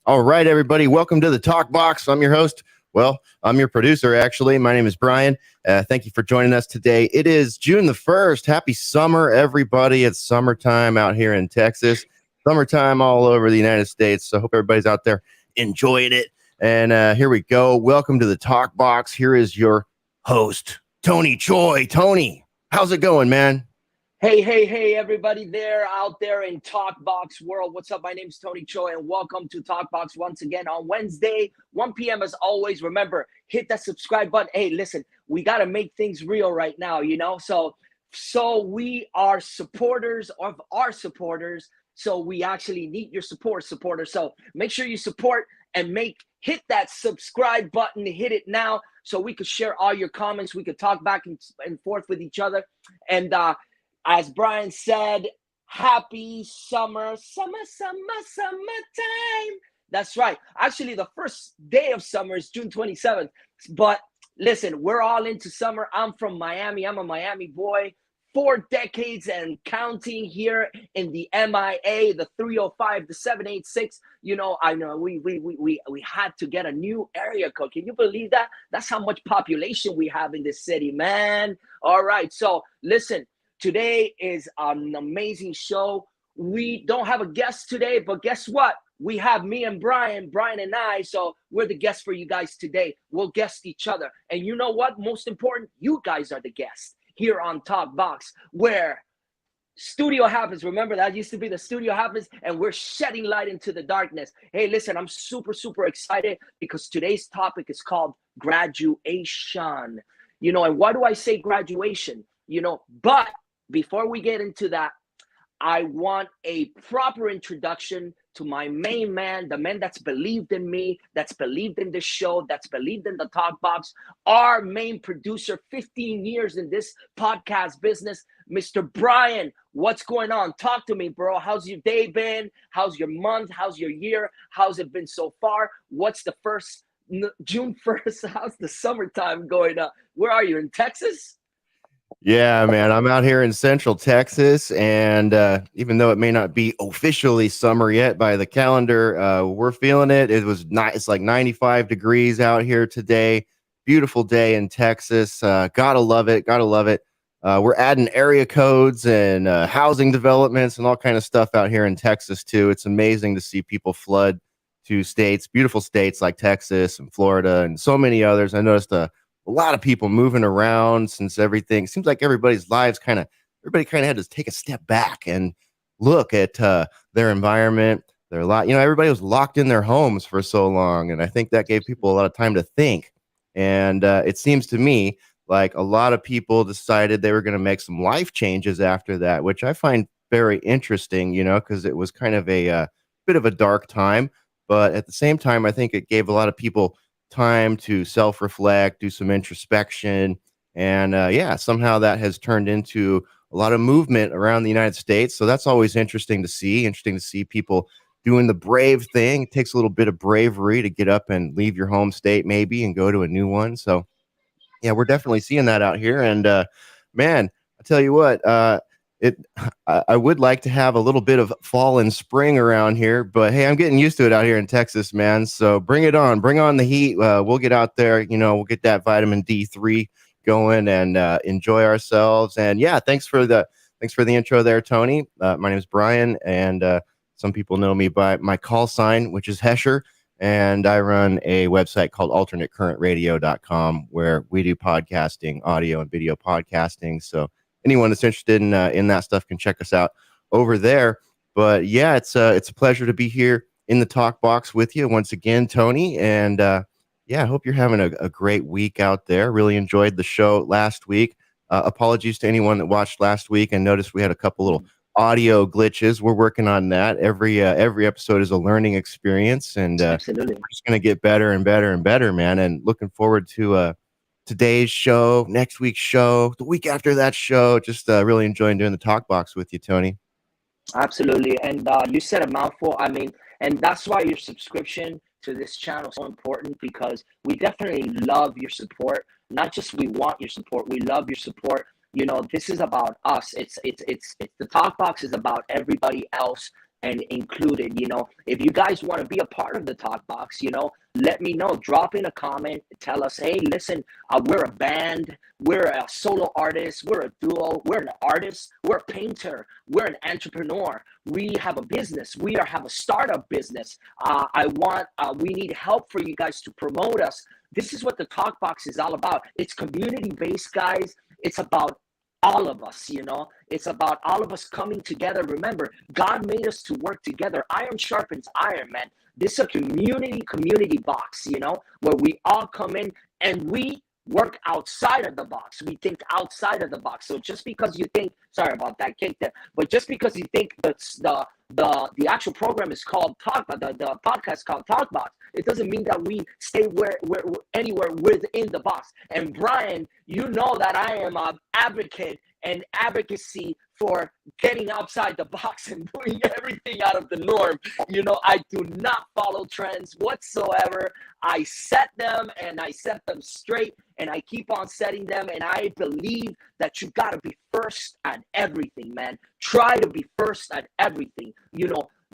All right, everybody, welcome to the Talk Box. I'm your host. Well, I'm your producer, actually. My name is Brian. Thank you for joining us today. It is June the 1st. Happy summer, everybody. It's summertime out here in Texas, summertime all over the United States. So I hope everybody's out there enjoying it. And here we go. Welcome to the Talk Box. Here is your host, Tony Choy. Tony, how's it going, man? Hey, everybody out there in Talkbox world. What's up? My name is Tony Choy, and welcome to Talkbox once again on Wednesday, 1 p.m. as always. Remember, hit that subscribe button. Hey, listen, we got to make things real right now, So we are supporters of our supporters. So we actually need your supporters. So make sure you support and hit that subscribe button, hit it now so we could share all your comments. We could talk back and forth with each other. And, as Brian said, happy summertime. That's right. Actually, the first day of summer is June 27th. But listen, we're all into summer. I'm from Miami. I'm a Miami boy. 4 decades and counting here in the MIA, the 305, the 786. I know we had to get a new area code. Can you believe that? That's how much population we have in this city, man. All right. So listen. Today is an amazing show. We don't have a guest today, but guess what? We have me and Brian and I, so we're the guests for you guys today. We'll guest each other. And you know what? Most important, you guys are the guests here on Talk Box, where studio happens. Remember, that used to be the studio happens, and we're shedding light into the darkness. Hey, listen, I'm super excited because today's topic is called graduation. And why do I say graduation? But before we get into that, I want a proper introduction to my main man, the man that's believed in me, that's believed in this show, that's believed in the Talk Box, our main producer, 15 years in this podcast business, Mr. Brian. What's going on? Talk to me, bro. How's your day been? How's your month? How's your year? How's it been so far? What's the first June 1st? How's the summertime going on? Where are you, in Texas? Yeah, man, I'm out here in Central Texas, and even though it may not be officially summer yet by the calendar, we're feeling it. It's like 95 degrees out here today. Beautiful day in Texas. Gotta love it. We're adding area codes and housing developments and all kind of stuff out here in Texas too. It's amazing to see people flood to beautiful states like Texas and Florida and so many others. I noticed a lot of people moving around since everything seems like everybody's lives everybody had to take a step back and look at their environment, their life. Everybody was locked in their homes for so long, and I think that gave people a lot of time to think. And it seems to me like a lot of people decided they were going to make some life changes after that, which I find very interesting, because it was kind of a bit of a dark time. But at the same time, I think it gave a lot of people time to self-reflect, do some introspection, and somehow that has turned into a lot of movement around the United States. So that's always interesting to see people doing the brave thing. It takes a little bit of bravery to get up and leave your home state maybe and go to a new one. So yeah, we're definitely seeing that out here. And man, I tell you what, I would like to have a little bit of fall and spring around here, but hey, I'm getting used to it out here in Texas, man. So bring it on, bring on the heat. We'll get out there, we'll get that vitamin D3 going and enjoy ourselves. And yeah, thanks for the intro there, Tony. My name is Brian, and some people know me by my call sign, which is Hesher. And I run a website called alternatecurrentradio.com where we do podcasting, audio and video podcasting. So anyone that's interested in that stuff can check us out over there. But yeah, it's a pleasure to be here in the Talk Box with you once again, Tony. And I hope you're having a great week out there. Really enjoyed the show last week. Apologies to anyone that watched last week and noticed we had a couple little audio glitches. We're working on that. Every episode is a learning experience, and we're just going to get better and better and better, man. And looking forward to today's show, next week's show, the week after that show. Just really enjoying doing the Talk Box with you, Tony. Absolutely. And you said a mouthful. I mean, and that's why your subscription to this channel is so important, because we definitely love your support. Not just we want your support, we love your support. This is about us. It's the Talk Box is about everybody else and included. If you guys want to be a part of the talk box, let me know. Drop in a comment. Tell us, hey, listen, we're a band. We're a solo artist. We're a duo. We're an artist. We're a painter. We're an entrepreneur. We have a business. We have a startup business. We need help for you guys to promote us. This is what the talk box is all about. It's community based, guys. It's about all of us. It's about all of us coming together. Remember, God made us to work together. Iron sharpens iron, man. This is a community box, where we all come in and we work outside of the box. We think outside of the box. So just because you think, sorry about that kick there, but just because you think that's the actual program is called Talk, the podcast called Talk Box, it doesn't mean that we stay anywhere within the box. And Brian, you know that I am an advocate and advocacy for getting outside the box and doing everything out of the norm. I do not follow trends whatsoever. I set them and I set them straight and I keep on setting them. And I believe that you got to be first at everything, man. Try to be first at everything.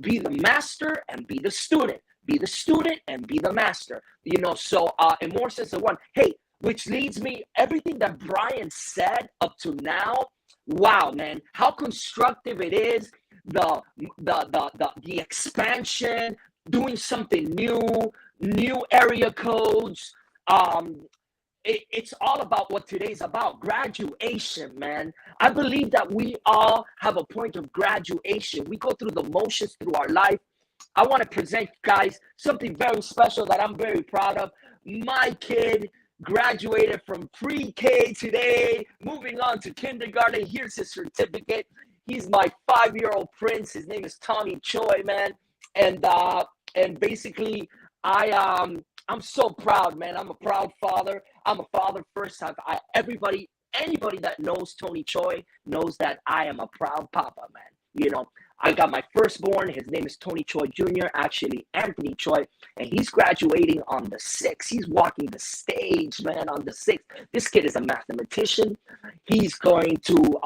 Be the master and be the student. Be the student and be the master. So in more sense than one, hey, which leads me, everything that Brian said up to now, wow, man, how constructive it is. The expansion, doing something new area codes. It's all about what today's about, graduation, man. I believe that we all have a point of graduation. We go through the motions through our life. I want to present, guys, something very special that I'm very proud of. My kid graduated from pre-K today, moving on to kindergarten. Here's his certificate. He's my 5-year-old prince. His name is Tommy Choy, man. And basically, I'm so proud, man. I'm a proud father. I'm a father first. Anybody that knows Tony Choy knows that I am a proud papa, man. I got my firstborn. His name is Tony Choy Jr., actually Anthony Choy, and he's graduating on the 6th. He's walking the stage, man, on the 6th. This kid is a mathematician. He's going to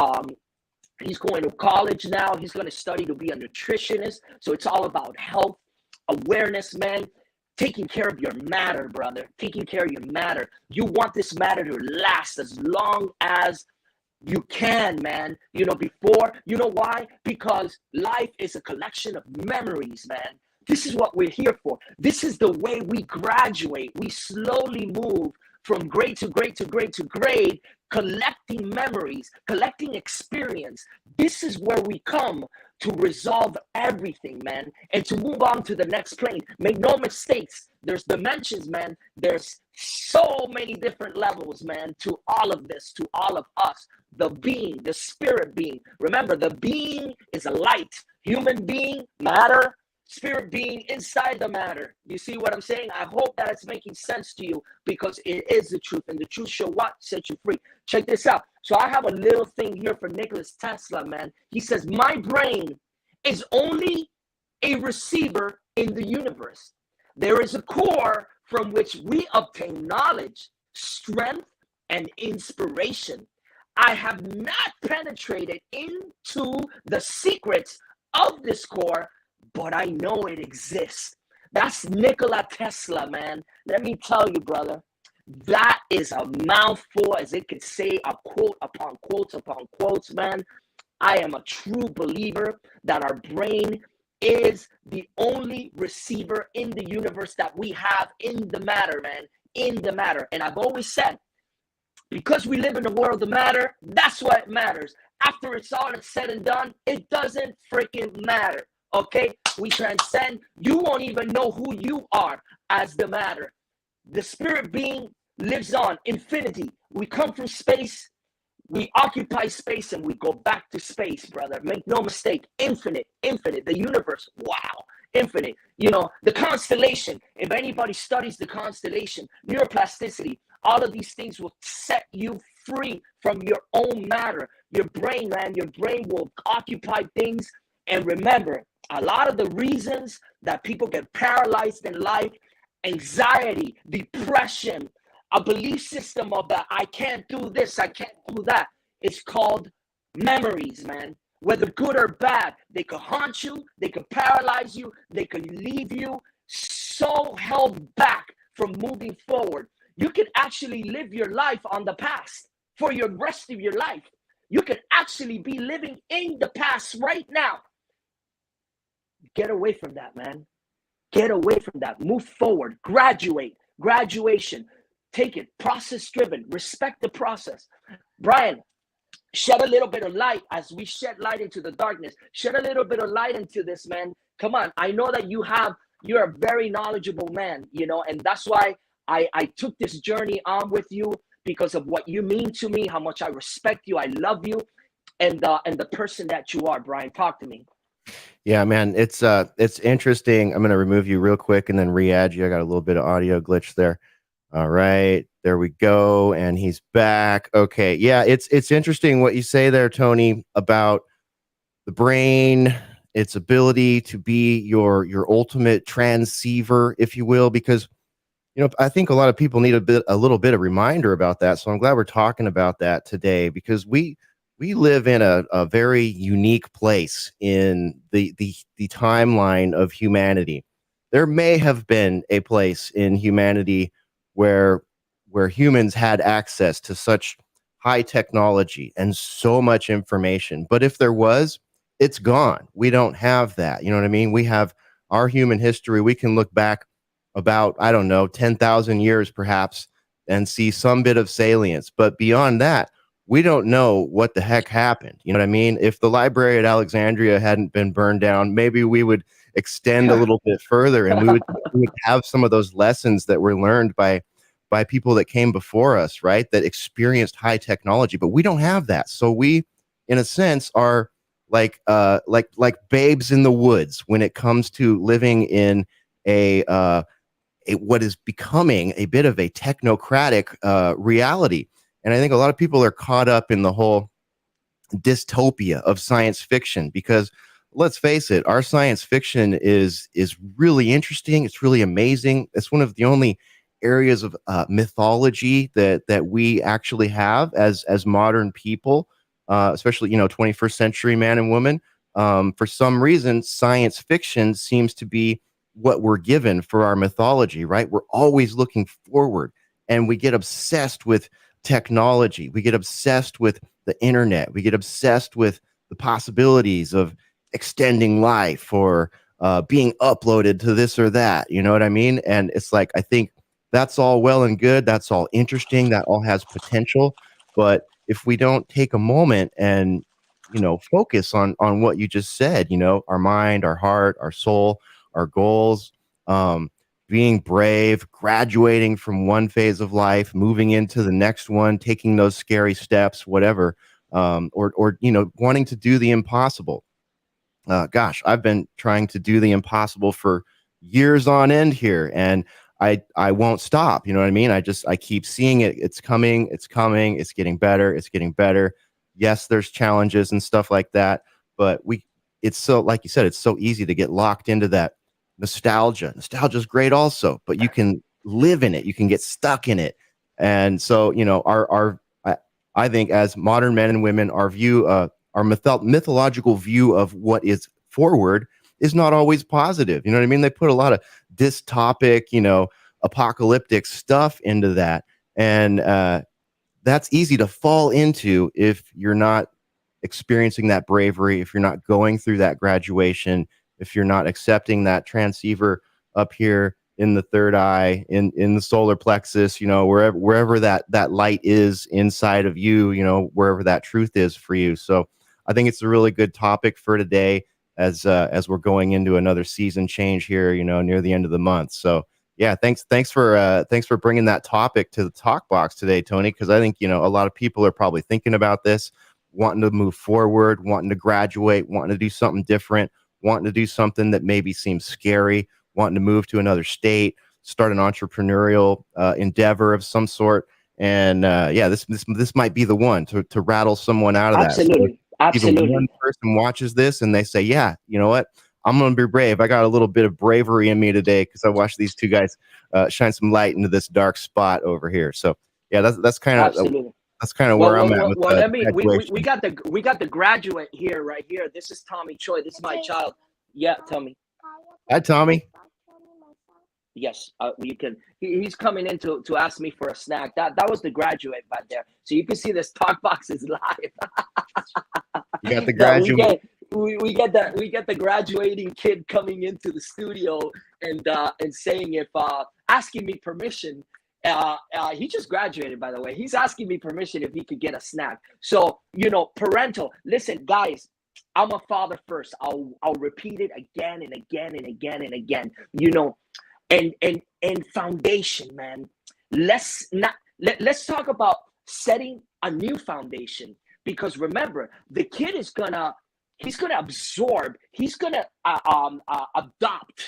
college now. He's going to study to be a nutritionist. So it's all about health, awareness, man. Taking care of your matter, brother. Taking care of your matter. You want this matter to last as long as you can, man. You know why? Because life is a collection of memories, man. This is what we're here for. This is the way we graduate. We slowly move from grade to grade to grade to grade, collecting memories, collecting experience. This is where we come to resolve everything, man, and to move on to the next plane. Make no mistakes. There's dimensions, man. There's so many different levels, man, to all of this, to all of us. The being, the spirit being. Remember, the being is a light. Human being, matter. Spirit being inside the matter. You see what I'm saying? I hope that it's making sense to you, because it is the truth, and the truth shall what? Set you free. Check this out. So I have a little thing here for Nikola Tesla, man. He says, my brain is only a receiver in the universe. There is a core from which we obtain knowledge, strength, and inspiration. I have not penetrated into the secrets of this core, but I know it exists. That's Nikola Tesla, man. Let me tell you, brother, that is a mouthful, as it could say, a quote upon quotes upon quotes, man. I am a true believer that our brain is the only receiver in the universe that we have in the matter, man, in the matter. And I've always said, because we live in the world of matter, that's why it matters. After it's all said and done, it doesn't freaking matter. Okay, we transcend. You won't even know who you are as the matter. The spirit being lives on, infinity. We come from space, we occupy space, and we go back to space, brother. Make no mistake, infinite, the universe, wow, infinite. The constellation, if anybody studies the constellation, neuroplasticity, all of these things will set you free from your own matter. Your brain, man, your brain will occupy things. And remember, a lot of the reasons that people get paralyzed in life, anxiety, depression, a belief system of that, I can't do this, I can't do that, it's called memories, man. whether good or bad. They could haunt you, they could paralyze you, they could leave you so held back from moving forward. You can actually live your life on the past for your rest of your life. You could actually be living in the past right now. Get away from that, man. Get away from that. Move forward. Graduate. Graduation. Take it. Process driven. Respect the process. Brian, shed a little bit of light as we shed light into the darkness. Shed a little bit of light into this, man. Come on. I know that you're a very knowledgeable man, and that's why I took this journey on with you, because of what you mean to me, how much I respect you, I love you, and the person that you are, Brian. Talk to me. Yeah, man, it's interesting. I'm gonna remove you real quick and then re-add you. I got a little bit of audio glitch there. All right, there we go, and he's back. Okay, yeah, it's interesting what you say there, Tony, about the brain, its ability to be your ultimate transceiver, if you will, because I think a lot of people need a little bit of reminder about that. So I'm glad we're talking about that today, because we live in a very unique place in the timeline of humanity. There may have been a place in humanity where humans had access to such high technology and so much information. But if there was, it's gone. We don't have that. You know what I mean? We have our human history. We can look back about, I don't know, 10,000 years perhaps, and see some bit of salience. But beyond that, we don't know what the heck happened. You know what I mean? If the library at Alexandria hadn't been burned down, maybe we would extend a little bit further, and we would have some of those lessons that were learned by people that came before us, right? That experienced high technology, but we don't have that. So we, in a sense, are like babes in the woods when it comes to living in a what is becoming a bit of a technocratic reality. And I think a lot of people are caught up in the whole dystopia of science fiction, because let's face it, our science fiction is really interesting. It's really amazing. It's one of the only areas of mythology that we actually have as modern people, especially 21st century man and woman. For some reason, science fiction seems to be what we're given for our mythology, right? We're always looking forward, and we get obsessed with technology. We get obsessed with the internet. We get obsessed with the possibilities of extending life, or being uploaded to this or that. You know what I mean? And it's like, I think that's all well and good. That's all interesting. That all has potential. But if we don't take a moment and focus on what you just said, our mind, our heart, our soul, our goals, um, being brave, graduating from one phase of life, moving into the next one, taking those scary steps, whatever, or wanting to do the impossible. Gosh, I've been trying to do the impossible for years on end here, and I won't stop. You know what I mean? I keep seeing it. It's coming. It's coming. It's getting better. It's getting better. Yes, there's challenges and stuff like that, but it's so, like you said, it's so easy to get locked into that nostalgia. Nostalgia is great also, but you can live in it. You can get stuck in it. And so, I think as modern men and women, our view, our mythological view of what is forward is not always positive. You know what I mean? They put a lot of dystopic, apocalyptic stuff into that. And that's easy to fall into if you're not experiencing that bravery, if you're not going through that graduation, if you're not accepting that transceiver up here in the third eye, in the solar plexus, wherever that light is inside of you, wherever that truth is for you. So I think it's a really good topic for today, as we're going into another season change here, near the end of the month. So yeah, thanks for bringing that topic to the talk box today, Tony, because I think a lot of people are probably thinking about this, wanting to move forward, wanting to graduate, wanting to do something different, wanting to do something that maybe seems scary, wanting to move to another state, start an entrepreneurial endeavor of some sort. And yeah, this might be the one to rattle someone out of that. So if Absolutely. even one Absolutely. person watches this and they say, yeah, you know what? I'm going to be brave. I got a little bit of bravery in me today because I watched these two guys shine some light into this dark spot over here. So yeah, that's kind of Absolutely. That's kind of Well, where I'm well, at well, with well the let me. We graduation. got the graduate here, right here. This is Tommy Choy. This is my child. Yeah, tell me. Hi, Tommy. Yes, you can. He's coming in to ask me for a snack. That was the graduate back there. So you can see this talk box is live. You got the No, we graduate. get we get the graduating kid coming into the studio and saying if asking me permission. He just graduated, by the way. He's asking me permission if he could get a snack. So parental. Listen, guys, I'm a father first. I'll repeat it again and again and again and again. And foundation, man. Let's talk about setting a new foundation, because remember, the kid is gonna absorb, he's gonna adopt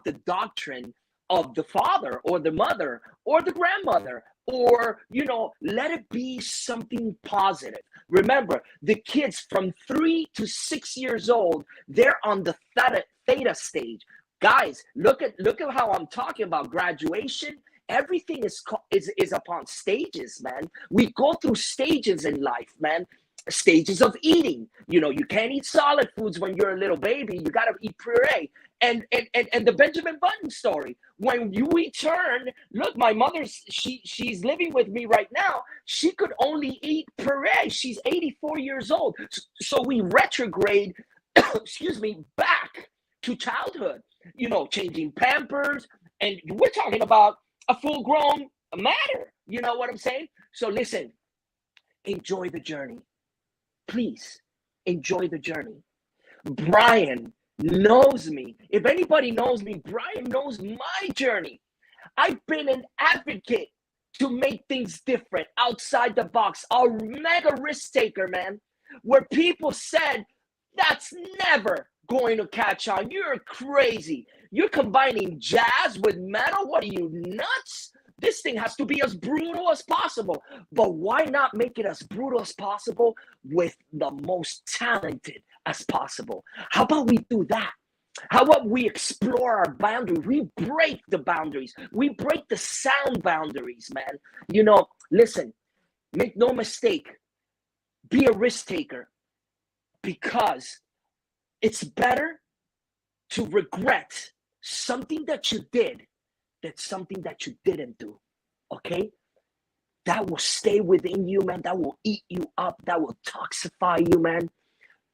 the doctrine of the father or the mother or the grandmother, or let it be something positive. Remember, the kids from 3 to 6 years old, they're on the theta stage. Guys, look at how I'm talking about graduation. Everything is upon stages, man. We go through stages in life, man. Stages of eating. You can't eat solid foods when you're a little baby. You got to eat puree. And the Benjamin Button story. When you return, look, my mother's she's living with me right now. She could only eat puree. She's 84 years old. So we retrograde, excuse me, back to childhood. Changing pampers, and we're talking about a full-grown matter. You know what I'm saying? So listen, enjoy the journey. Please enjoy the journey. Brian knows me. If anybody knows me, Brian knows my journey. I've been an advocate to make things different, outside the box, a mega risk taker, man, where people said, that's never going to catch on. You're crazy. You're combining jazz with metal. What are you, nuts? This thing has to be as brutal as possible. But why not make it as brutal as possible with the most talented as possible? How about we do that? How about we explore our boundaries? We break the boundaries. We break the sound boundaries, man. Listen, make no mistake. Be a risk taker, because it's better to regret something that you did than something that you didn't do. Okay? That will stay within you, man. That will eat you up. That will toxify you, man.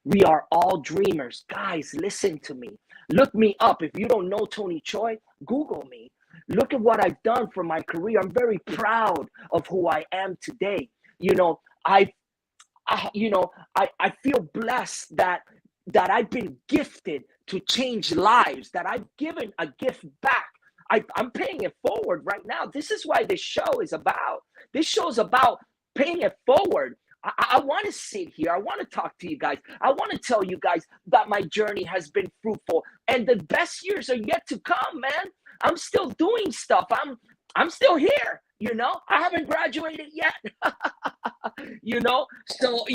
We are all dreamers. Guys, listen to me. Look me up. If you don't know Tony Choy, Google me. Look at what I've done for my career. I'm very proud of who I am today. I feel blessed that I've been gifted to change lives, that I've given a gift back. I'm paying it forward right now. This is why this show is about. This show is about paying it forward. I want to sit here. I want to talk to you guys. I want to tell you guys that my journey has been fruitful, and the best years are yet to come, man. I'm still doing stuff. I'm still here. I haven't graduated yet. So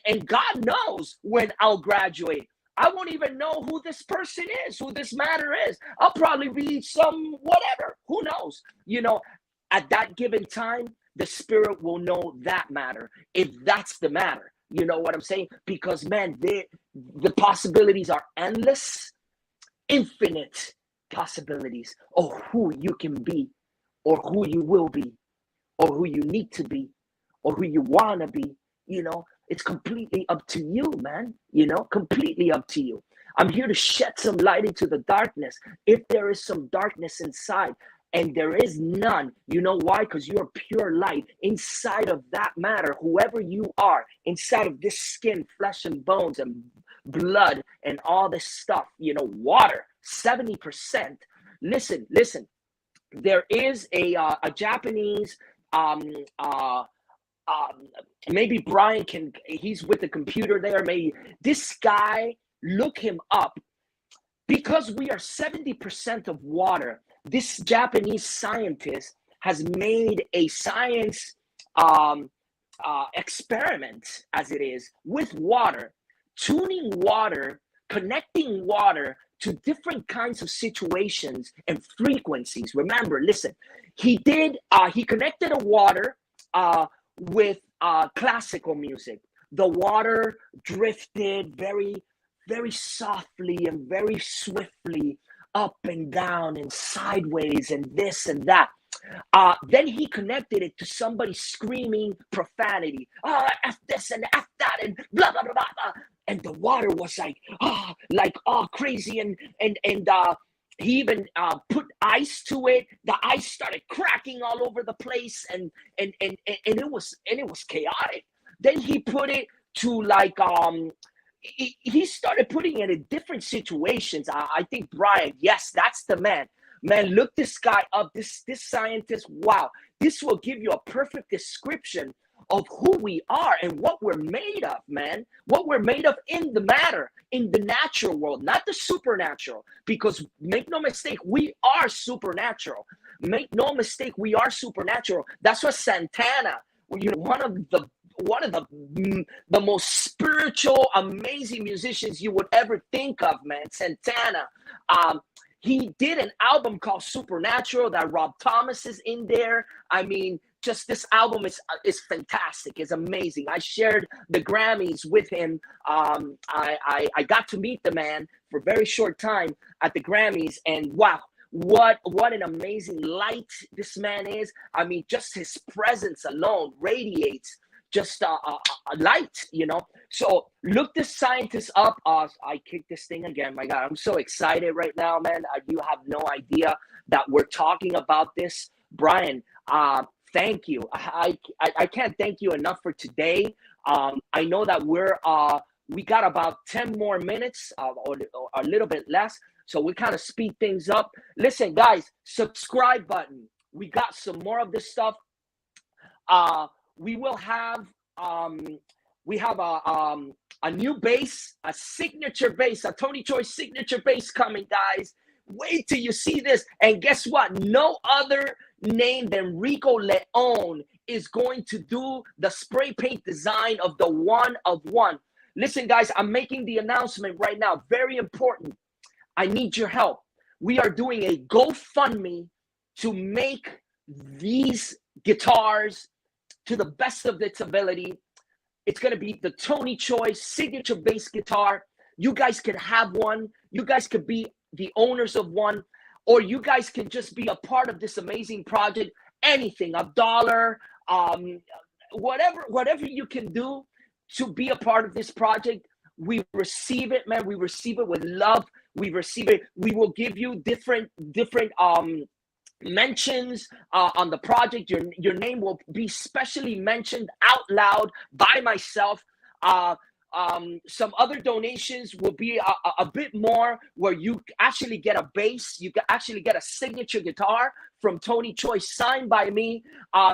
and God knows when I'll graduate. I won't even know who this person is, who this matter is. I'll probably be some whatever. Who knows? At that given time, the spirit will know that matter, if that's the matter. You know what I'm saying? Because, man, the possibilities are endless, infinite possibilities of who you can be, or who you will be, or who you need to be, or who you want to be. It's completely up to you, man. Completely up to you. I'm here to shed some light into the darkness. If there is some darkness inside, and there is none, you know why? Because you're pure light inside of that matter, whoever you are, inside of this skin, flesh and bones and blood and all this stuff, water, 70%. Listen, there is a Japanese, maybe Brian he's with the computer there. Maybe this guy, look him up, because we are 70% of water. This Japanese scientist has made a science experiment, as it is, with water, tuning water, connecting water to different kinds of situations and frequencies. Remember, listen, he connected a water with classical music. The water drifted very, very softly and very swiftly up and down and sideways and this and that. Then he connected it to somebody screaming profanity. F this and F that and blah blah blah blah. And the water was like crazy and he even put ice to it. The ice started cracking all over the place, and it was chaotic. Then he put it to he started putting it in different situations. I think Brian, yes, that's the man. Man, look this guy up, this scientist. Wow, this will give you a perfect description of who we are and what we're made of, man. What we're made of in the matter, in the natural world, not the supernatural. Because make no mistake, we are supernatural. Make no mistake, we are supernatural. That's what Santana, one of the most spiritual, amazing musicians you would ever think of, man. Santana. He did an album called Supernatural that Rob Thomas is in there. I mean, just this album is fantastic. It's amazing. I shared the Grammys with him. I got to meet the man for a very short time at the Grammys, and wow, what an amazing light this man is. I mean, just his presence alone radiates just a light, So look this scientist up. I kicked this thing again. My God, I'm so excited right now, man. You have no idea that we're talking about this, Brian. Thank you. I can't thank you enough for today. I know that we got about 10 more minutes or a little bit less, so we kind of speed things up. Listen, guys, subscribe button. We got some more of this stuff. We will have a new bass, a signature bass, a Tony Choy signature bass coming, guys. Wait till you see this. And guess what? No other name than Rico Leon is going to do the spray paint design of the one of one. Listen, guys, I'm making the announcement right now. Very important. I need your help. We are doing a GoFundMe to make these guitars to the best of its ability. It's going to be the Tony Choy signature bass guitar. You guys can have one. You guys could be the owners of one, or you guys can just be a part of this amazing project. Anything, $1, whatever you can do to be a part of this project. We receive it, man. We receive it with love. We receive it. We will give you different mentions on the project. Your name will be specially mentioned out loud by myself. Some other donations will be a bit more, where you actually get a bass. You can actually get a signature guitar from Tony Choy signed by me.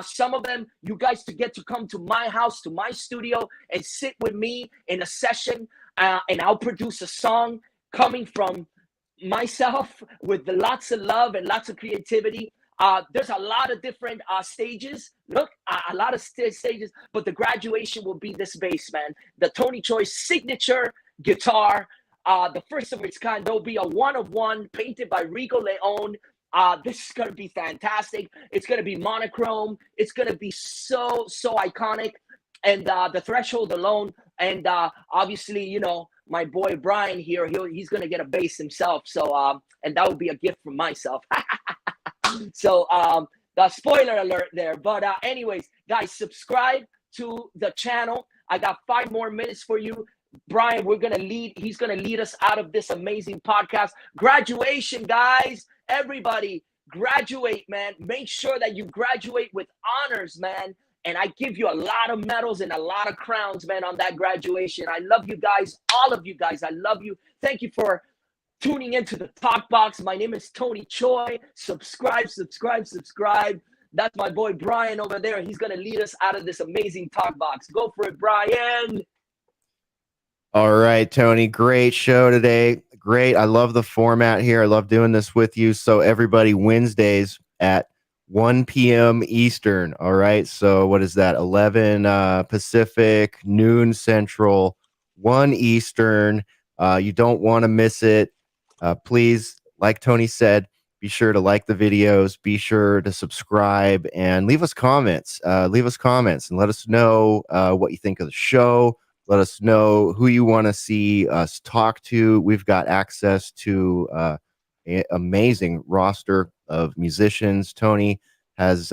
Some of them, you guys to get to come to my house, to my studio, and sit with me in a session, and I'll produce a song coming from myself with lots of love and lots of creativity. There's a lot of different stages. Look, a lot of stages, but the graduation will be this bass, man. The Tony Choy signature guitar, the first of its kind. There'll be a one of one painted by Rico Leon. This is going to be fantastic. It's going to be monochrome. It's going to be so iconic. And the threshold alone, and obviously, my boy Brian here, he's going to get a bass himself. So, and that would be a gift from myself. So, the spoiler alert there. But anyways, guys, subscribe to the channel. I got 5 more minutes for you. Brian, he's going to lead us out of this amazing podcast. Graduation, guys. Everybody, graduate, man. Make sure that you graduate with honors, man. And I give you a lot of medals and a lot of crowns, man, on that graduation. I love you guys, all of you guys. I love you. Thank you for tuning into the Talk Box. My name is Tony Choy. Subscribe. That's my boy Brian over there. He's going to lead us out of this amazing Talk Box. Go for it, Brian. All right, Tony. Great show today. Great. I love the format here. I love doing this with you. So everybody, Wednesdays at 1 p.m. Eastern. All right. So what is that? 11 Pacific, noon Central, 1 Eastern. You don't want to miss it. Please, like Tony said, Be sure to like the videos. Be sure to subscribe and leave us comments. Leave us comments and let us know what you think of the show. Let us know who you want to see us talk to. We've got access to an amazing roster of musicians. Tony has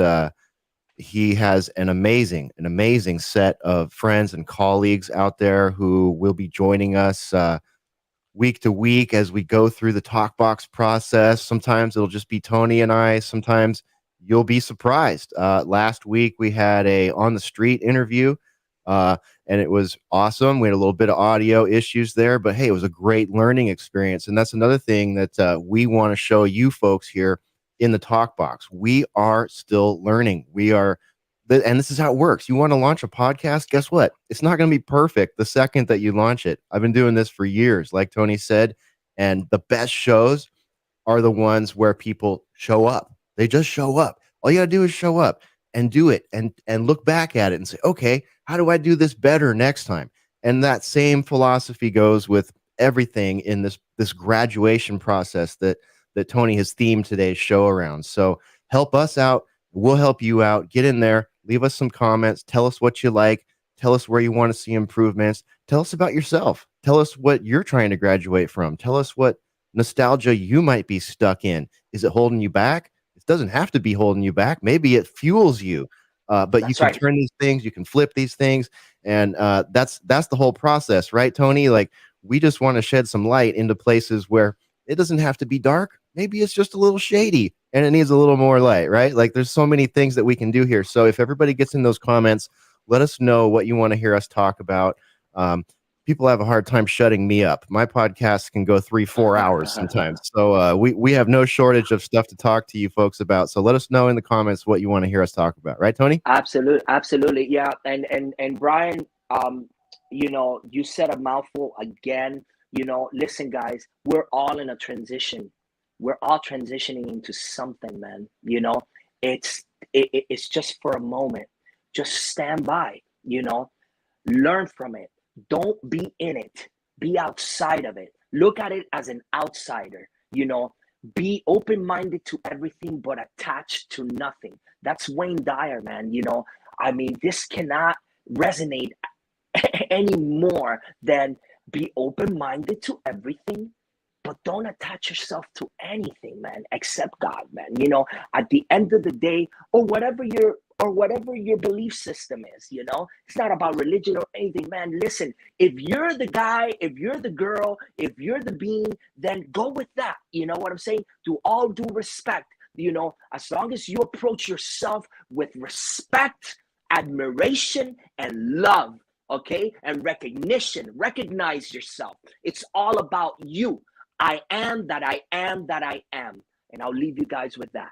he has an amazing set of friends and colleagues out there who will be joining us week to week as we go through the talk box process. Sometimes it'll just be Tony and I. Sometimes you'll be surprised. Last week we had a on the street interview, uh, and it was awesome. We had a little bit of audio issues there, but hey, it was a great learning experience. And that's another thing that we want to show you folks here in the talk box. We are still learning. And this is how it works. You want to launch a podcast? Guess what? It's not going to be perfect the second that you launch it. I've been doing this for years, like Tony said, and the best shows are the ones where people show up. They just show up. All you got to do is show up and do it and look back at it and say, okay, how do I do this better next time? And that same philosophy goes with everything in this graduation process that Tony has themed today's show around. So help us out. We'll help you out. Get in there. Leave us some comments. Tell us what you like. Tell us where you want to see improvements. Tell us about yourself. Tell us what you're trying to graduate from. Tell us what nostalgia you might be stuck in. Is it holding you back? It doesn't have to be holding you back. Maybe it fuels you. But you That's can right. turn these things, you can flip these things, and that's the whole process, right, Tony? Like, we just want to shed some light into places where it doesn't have to be dark. Maybe it's just a little shady and it needs a little more light, right? Like, there's so many things that we can do here. So if everybody gets in those comments, let us know what you want to hear us talk about. People have a hard time shutting me up. My podcasts can go 3-4 hours sometimes. So we have no shortage of stuff to talk to you folks about. So let us know in the comments what you want to hear us talk about. Right, Tony? Absolutely. Yeah. And Brian, you said a mouthful again. Listen, guys, we're all in a transition. We're all transitioning into something, man. It's just for a moment. Just stand by, learn from it. Don't be in it. Be outside of it. Look at it as an outsider, be open-minded to everything but attached to nothing. That's Wayne Dyer, man. I mean, this cannot resonate any more than be open-minded to everything, but don't attach yourself to anything, man, except God, man. At the end of the day, or whatever your belief system is, it's not about religion or anything, man. Listen, if you're the guy, if you're the girl, if you're the being, then go with that. You know what I'm saying? To all due respect, as long as you approach yourself with respect, admiration, and love, okay, and recognize yourself. It's all about you. I am that I am that I am. And I'll leave you guys with that.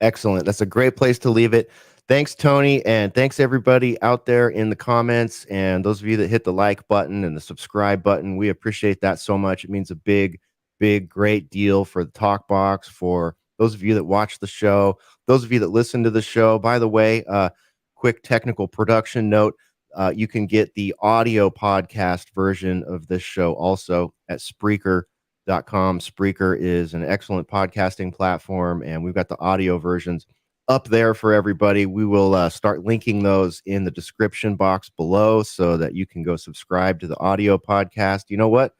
Excellent. That's a great place to leave it. Thanks, Tony. And thanks, everybody out there in the comments. And those of you that hit the like button and the subscribe button, we appreciate that so much. It means a big, big, great deal for the Talk Box, for those of you that watch the show, those of you that listen to the show. By the way, quick technical production note. You can get the audio podcast version of this show also at Spreaker.com. Spreaker is an excellent podcasting platform, and we've got the audio versions up there for everybody. We will start linking those in the description box below so that you can go subscribe to the audio podcast. You know what?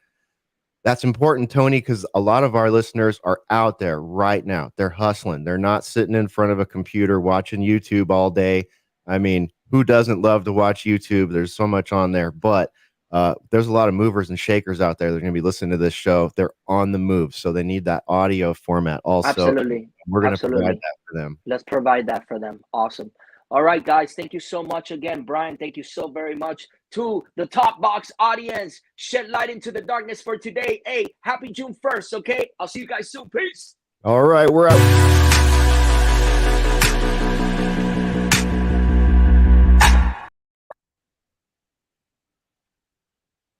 That's important, Tony, because a lot of our listeners are out there right now. They're hustling. They're not sitting in front of a computer watching YouTube all day. I mean, who doesn't love to watch YouTube? There's so much on there, but there's a lot of movers and shakers out there that are going to be listening to this show. They're on the move, so they need that audio format also. Absolutely. We're going to provide that for them. Let's provide that for them. Awesome. All right, guys. Thank you so much again. Brian, thank you so very much. To the Talk Box audience, shed light into the darkness for today. Hey, happy June 1st, okay? I'll see you guys soon. Peace. All right, we're out.